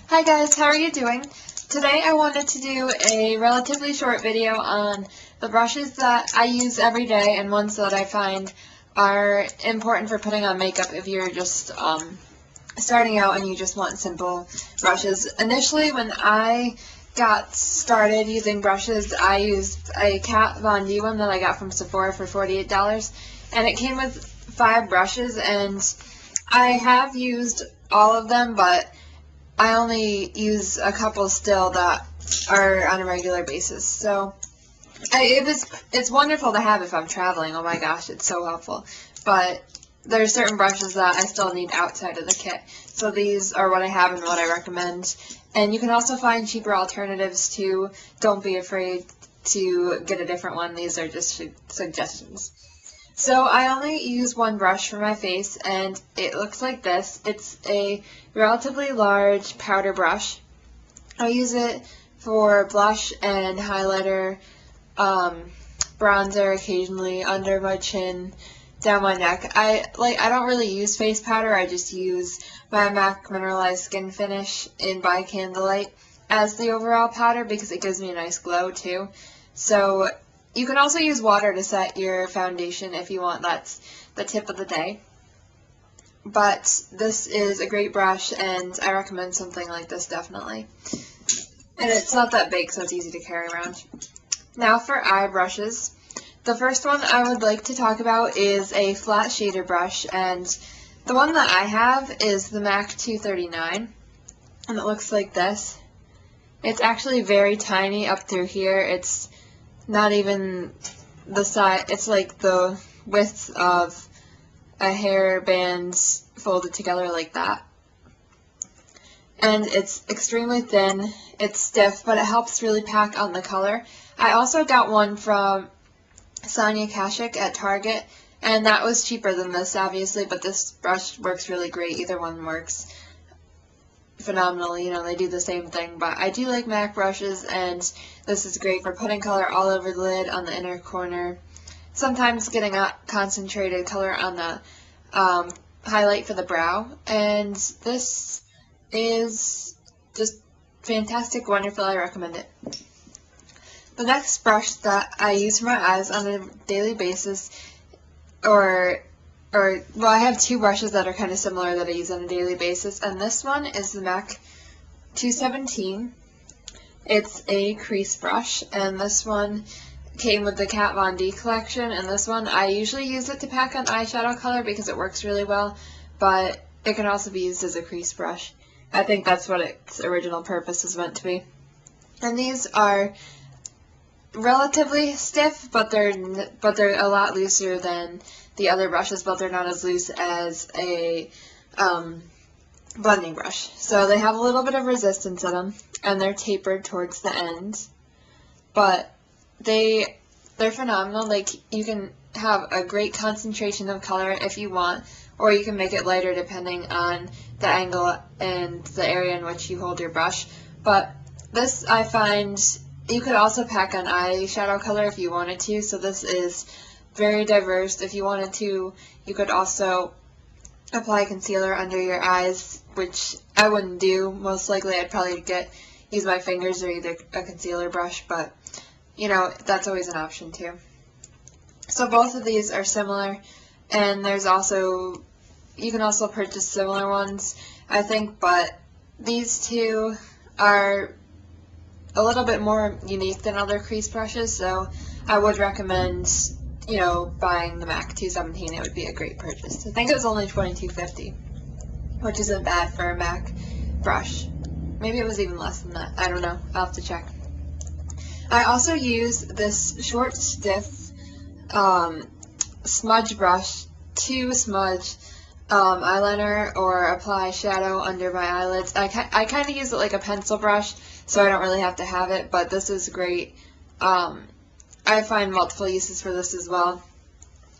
Hi guys, how are you doing? Today I wanted to do a relatively short video on the brushes that I use every day and ones that I find are important for putting on makeup if you're just starting out and you just want simple brushes. Initially, when I got started using brushes, I used a Kat Von D one that I got from Sephora for $48, and it came with 5 brushes, and I have used all of them, but I only use a couple still that are on a regular basis. So it's wonderful to have if I'm traveling. Oh my gosh, it's so helpful. But there are certain brushes that I still need outside of the kit. So these are what I have and what I recommend. And you can also find cheaper alternatives too. Don't be afraid to get a different one. These are just suggestions. So I only use one brush for my face, and it looks like this. It's a relatively large powder brush. I use it for blush and highlighter, bronzer occasionally, under my chin, down my neck. I don't really use face powder. I just use my MAC Mineralized Skin Finish in By Candlelight as the overall powder because it gives me a nice glow too. So you can also use water to set your foundation if you want. That's the tip of the day. But this is a great brush, and I recommend something like this definitely. And it's not that big, so it's easy to carry around. Now for eye brushes. The first one I would like to talk about is a flat shader brush, and the one that I have is the MAC 239, and it looks like this. It's actually very tiny up through here. It's not even the size, it's like the width of a hairband folded together like that. And it's extremely thin, it's stiff, but it helps really pack on the color. I also got one from Sonia Kashuk at Target, and that was cheaper than this obviously, but this brush works really great. Either one works phenomenally, you know, they do the same thing, but I do like MAC brushes, and this is great for putting color all over the lid, on the inner corner, sometimes getting a concentrated color on the highlight for the brow, and this is just fantastic, wonderful, I recommend it. The next brush that I use for my eyes on a daily basis, well, I have 2 brushes that are kind of similar that I use on a daily basis, and this one is the MAC 217. It's a crease brush, and this one came with the Kat Von D collection, and this one I usually use it to pack on eyeshadow color because it works really well, but it can also be used as a crease brush. I think that's what its original purpose is meant to be. And these are relatively stiff, but they're a lot looser than the other brushes, but they're not as loose as a blending brush. So they have a little bit of resistance in them, and they're tapered towards the end, but they're phenomenal. Like, you can have a great concentration of color if you want, or you can make it lighter depending on the angle and the area in which you hold your brush. But this, I find, you could also pack on eyeshadow color if you wanted to, so this is very diverse. If you wanted to, you could also apply concealer under your eyes, which I wouldn't do. Most likely I'd probably use my fingers or either a concealer brush, but you know, that's always an option too. So both of these are similar, and you can also purchase similar ones, I think, but these 2 are a little bit more unique than other crease brushes, so I would recommend, you know, buying the MAC 217. It would be a great purchase. I think it was only $22.50, which isn't bad for a MAC brush. Maybe it was even less than that. I don't know. I'll have to check. I also use this short, stiff smudge brush to smudge eyeliner or apply shadow under my eyelids. I kind of use it like a pencil brush, so I don't really have to have it, but this is great. I find multiple uses for this as well.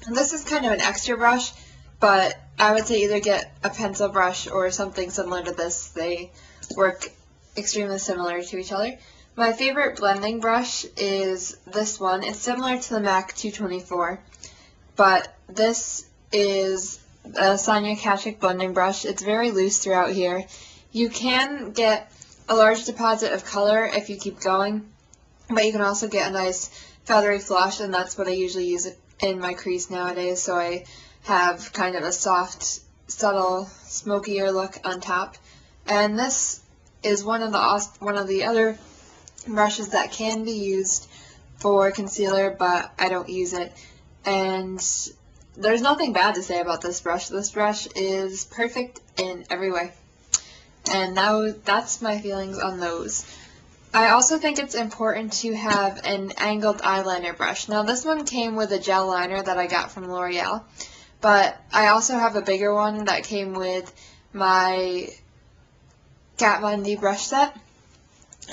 And this is kind of an extra brush, but I would say either get a pencil brush or something similar to this. They work extremely similar to each other. My favorite blending brush is this one. It's similar to the MAC 224, but this is a Sonia Kashuk blending brush. It's very loose throughout here. You can get a large deposit of color if you keep going, but you can also get a nice feathery flush, and that's what I usually use in my crease nowadays, so I have kind of a soft, subtle, smokier look on top. And this is one of the other brushes that can be used for concealer, but I don't use it. And there's nothing bad to say about this brush. This brush is perfect in every way. And now that's my feelings on those. I also think it's important to have an angled eyeliner brush. Now this one came with a gel liner that I got from L'Oreal, but I also have a bigger one that came with my Kat Von D brush set.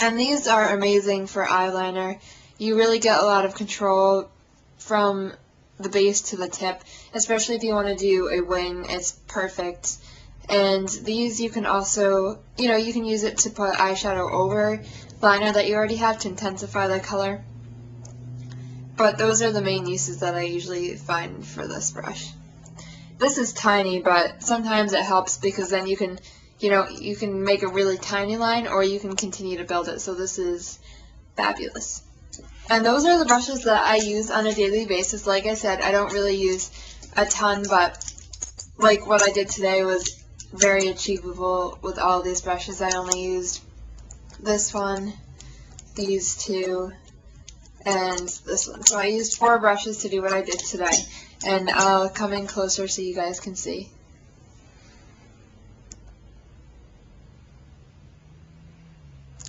And these are amazing for eyeliner. You really get a lot of control from the base to the tip, especially if you want to do a wing. It's perfect. And these you can also, you can use it to put eyeshadow over liner that you already have to intensify the color. But those are the main uses that I usually find for this brush. This is tiny, but sometimes it helps because then you can, you can make a really tiny line, or you can continue to build it. So this is fabulous. And those are the brushes that I use on a daily basis. Like I said, I don't really use a ton, but like what I did today was very achievable with all of these brushes. I only used this one, these two, and this one. So I used 4 brushes to do what I did today. And I'll come in closer so you guys can see.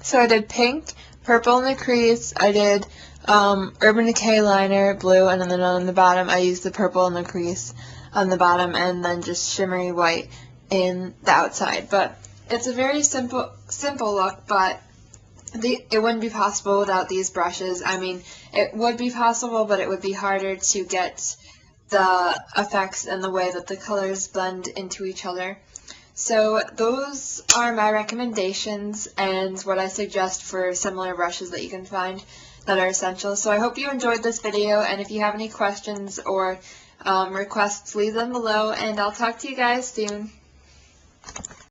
So I did pink, purple in the crease, I did Urban Decay liner, blue, and then on the bottom I used the purple in the crease on the bottom, and then just shimmery white in the outside. But it's a very simple look, but it wouldn't be possible without these brushes. I mean, it would be possible, but it would be harder to get the effects and the way that the colors blend into each other. So those are my recommendations and what I suggest for similar brushes that you can find that are essential. So I hope you enjoyed this video, and if you have any questions or requests, leave them below, and I'll talk to you guys soon.